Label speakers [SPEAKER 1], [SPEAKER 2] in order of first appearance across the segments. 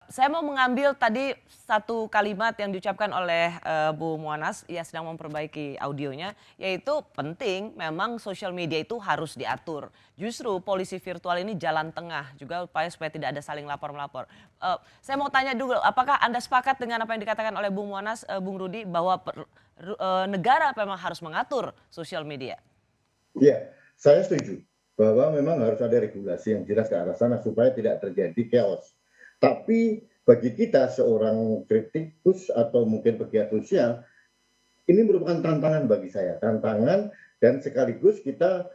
[SPEAKER 1] Saya mau mengambil tadi satu kalimat yang diucapkan oleh Bu Muanas, ia sedang memperbaiki audionya, yaitu penting memang sosial media itu harus diatur. Justru polisi virtual ini jalan tengah juga upaya supaya tidak ada saling lapor-melapor. Saya mau tanya dulu, apakah Anda sepakat dengan apa yang dikatakan oleh Bu Muanas, Bung Rudi, bahwa negara memang harus mengatur sosial media?
[SPEAKER 2] Iya, saya setuju bahwa memang harus ada regulasi yang jelas ke arah sana supaya tidak terjadi chaos. Tapi bagi kita seorang kritikus atau mungkin pegiat sosial, ini merupakan tantangan bagi saya. Tantangan dan sekaligus kita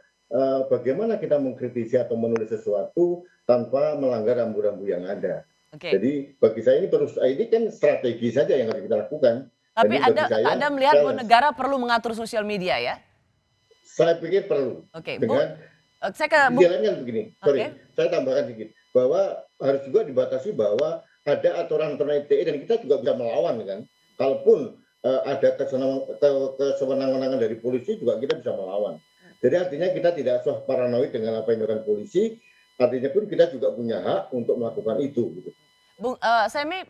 [SPEAKER 2] bagaimana kita mengkritisi atau menulis sesuatu tanpa melanggar rambu-rambu yang ada.
[SPEAKER 1] Oke.
[SPEAKER 2] Jadi bagi saya ini kan strategi saja yang harus kita lakukan.
[SPEAKER 1] Tapi
[SPEAKER 2] Jadi bagi saya
[SPEAKER 1] Anda melihat bahwa
[SPEAKER 2] challenge.
[SPEAKER 1] negara perlu mengatur sosial media ya?
[SPEAKER 2] Saya pikir perlu
[SPEAKER 1] Oke, Bu,
[SPEAKER 2] dengan
[SPEAKER 1] saya ke Bu.
[SPEAKER 2] jalannya begini,
[SPEAKER 1] Oke.
[SPEAKER 2] saya tambahkan sedikit bahwa harus juga dibatasi bahwa ada aturan-aturan ITE dan kita juga bisa melawan kan. Kalaupun ada kesewenang-wenangan dari polisi juga kita bisa melawan. Jadi artinya kita tidak usah paranoid dengan apa yang dilakukan polisi, artinya pun kita juga punya hak untuk melakukan itu. Gitu.
[SPEAKER 1] Bung,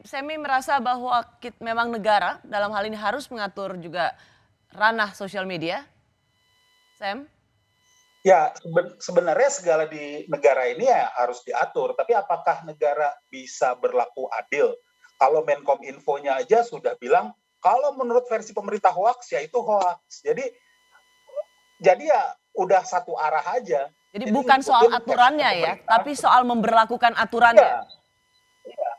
[SPEAKER 1] Semi merasa bahwa memang negara dalam hal ini harus mengatur juga ranah sosial media. Sam?
[SPEAKER 3] Ya, sebenarnya segala di negara ini ya harus diatur. Tapi apakah negara bisa berlaku adil? Kalau Menkom Infonya aja sudah bilang, kalau menurut versi pemerintah hoax, ya itu hoax. Jadi ya udah satu arah aja.
[SPEAKER 1] Jadi bukan soal aturannya ya, tapi soal memberlakukan aturannya.
[SPEAKER 3] Ya.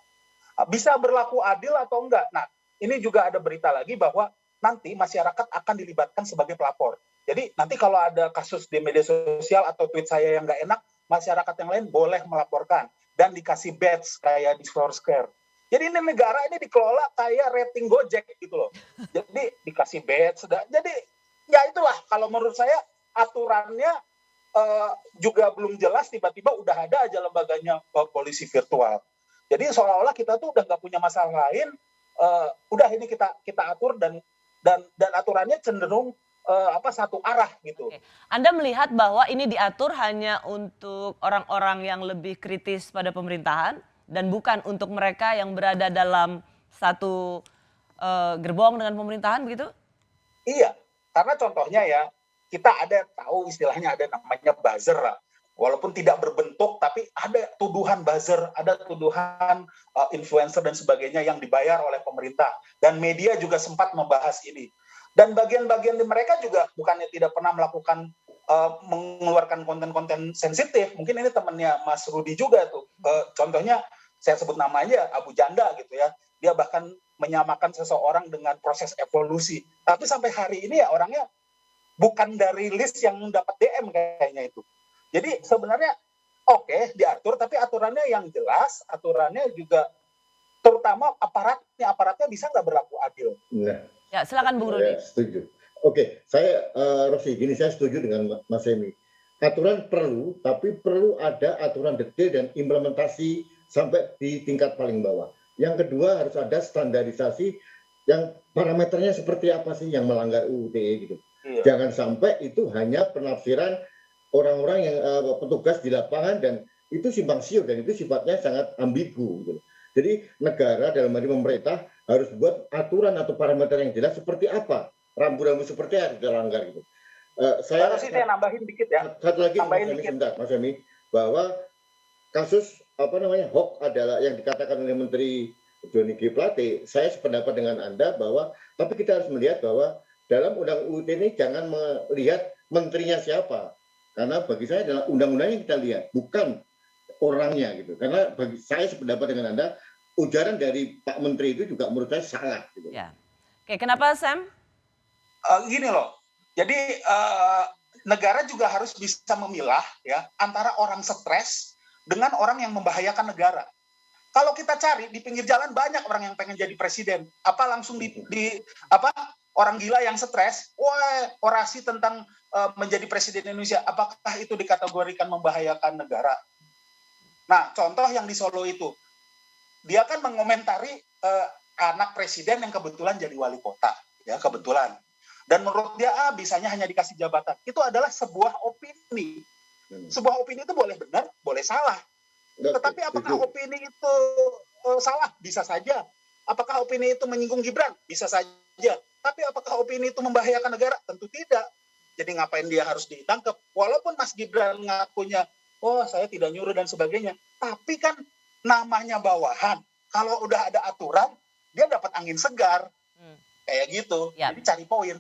[SPEAKER 3] Bisa berlaku adil atau enggak? Nah, ini juga ada berita lagi bahwa nanti masyarakat akan dilibatkan sebagai pelapor. Jadi nanti kalau ada kasus di media sosial atau tweet saya yang nggak enak, masyarakat yang lain boleh melaporkan dan dikasih badge kayak di Foursquare. Jadi ini negara ini dikelola kayak rating Gojek gitu loh. Jadi dikasih badge. Jadi ya itulah kalau menurut saya aturannya juga belum jelas, tiba-tiba udah ada aja lembaganya polisi virtual. Jadi seolah-olah kita tuh udah nggak punya masalah lain, udah ini kita atur dan aturannya cenderung satu arah gitu.
[SPEAKER 1] Oke. Anda melihat bahwa ini diatur hanya untuk orang-orang yang lebih kritis pada pemerintahan dan bukan untuk mereka yang berada dalam satu gerbong dengan pemerintahan begitu?
[SPEAKER 3] Iya, karena contohnya ya kita ada tahu istilahnya ada namanya buzzer lah. Walaupun tidak berbentuk, tapi ada tuduhan buzzer, ada tuduhan influencer dan sebagainya yang dibayar oleh pemerintah. Dan media juga sempat membahas ini. Dan bagian-bagian di mereka juga bukannya tidak pernah melakukan mengeluarkan konten-konten sensitif. Mungkin ini temannya Mas Rudi juga tuh. Contohnya saya sebut namanya Abu Janda gitu ya. Dia bahkan menyamakan seseorang dengan proses evolusi. Tapi sampai hari ini ya orangnya bukan dari list yang dapat DM kayaknya itu. Jadi sebenarnya oke, diatur, tapi aturannya yang jelas, aturannya juga terutama aparatnya bisa nggak berlaku adil.
[SPEAKER 2] Nah,
[SPEAKER 1] ya silakan Bung Rudi.
[SPEAKER 2] Setuju. Oke, saya Rosi, gini saya setuju dengan Mas Emi. Aturan perlu, tapi perlu ada aturan detail dan implementasi sampai di tingkat paling bawah. Yang kedua harus ada standarisasi yang parameternya seperti apa sih yang melanggar UU ITE gitu. Iya. Jangan sampai itu hanya penafsiran orang-orang yang petugas di lapangan dan itu simpang siur dan itu sifatnya sangat ambigu gitu. Jadi negara dalam hal ini pemerintah harus buat aturan atau parameter yang jelas seperti apa, rambu-rambu seperti apa dilanggar gitu.
[SPEAKER 3] Saya nambahin dikit ya.
[SPEAKER 2] Satu lagi Mas Emi, bahwa kasus hoax adalah yang dikatakan oleh Menteri Johnny G. Plate. Saya sependapat dengan Anda bahwa tapi kita harus melihat bahwa dalam undang UU ini jangan melihat menterinya siapa. Karena bagi saya adalah undang-undangnya kita lihat, bukan orangnya gitu. Karena bagi saya sependapat dengan Anda, ujaran dari Pak Menteri itu juga menurut saya salah. Gitu.
[SPEAKER 1] Ya. Oke, kenapa Sam?
[SPEAKER 3] Gini loh, jadi negara juga harus bisa memilah ya antara orang stres dengan orang yang membahayakan negara. Kalau kita cari di pinggir jalan banyak orang yang pengen jadi presiden, langsung orang gila yang stres, orasi tentang menjadi presiden Indonesia, apakah itu dikategorikan membahayakan negara? Nah, contoh yang di Solo itu, dia kan mengomentari anak presiden yang kebetulan jadi wali kota, ya kebetulan. Dan menurut dia bisanya hanya dikasih jabatan. Itu adalah sebuah opini. Sebuah opini itu boleh benar, boleh salah. Tetapi apakah opini itu salah? Bisa saja. Apakah opini itu menyinggung Gibran? Bisa saja. Tapi apakah opini itu membahayakan negara? Tentu tidak. Jadi ngapain dia harus ditangkap? Walaupun Mas Gibran ngakunya, oh saya tidak nyuruh dan sebagainya. Tapi kan namanya bawahan. Kalau udah ada aturan, dia dapat angin segar. Kayak gitu.
[SPEAKER 1] Ya.
[SPEAKER 3] Jadi cari poin.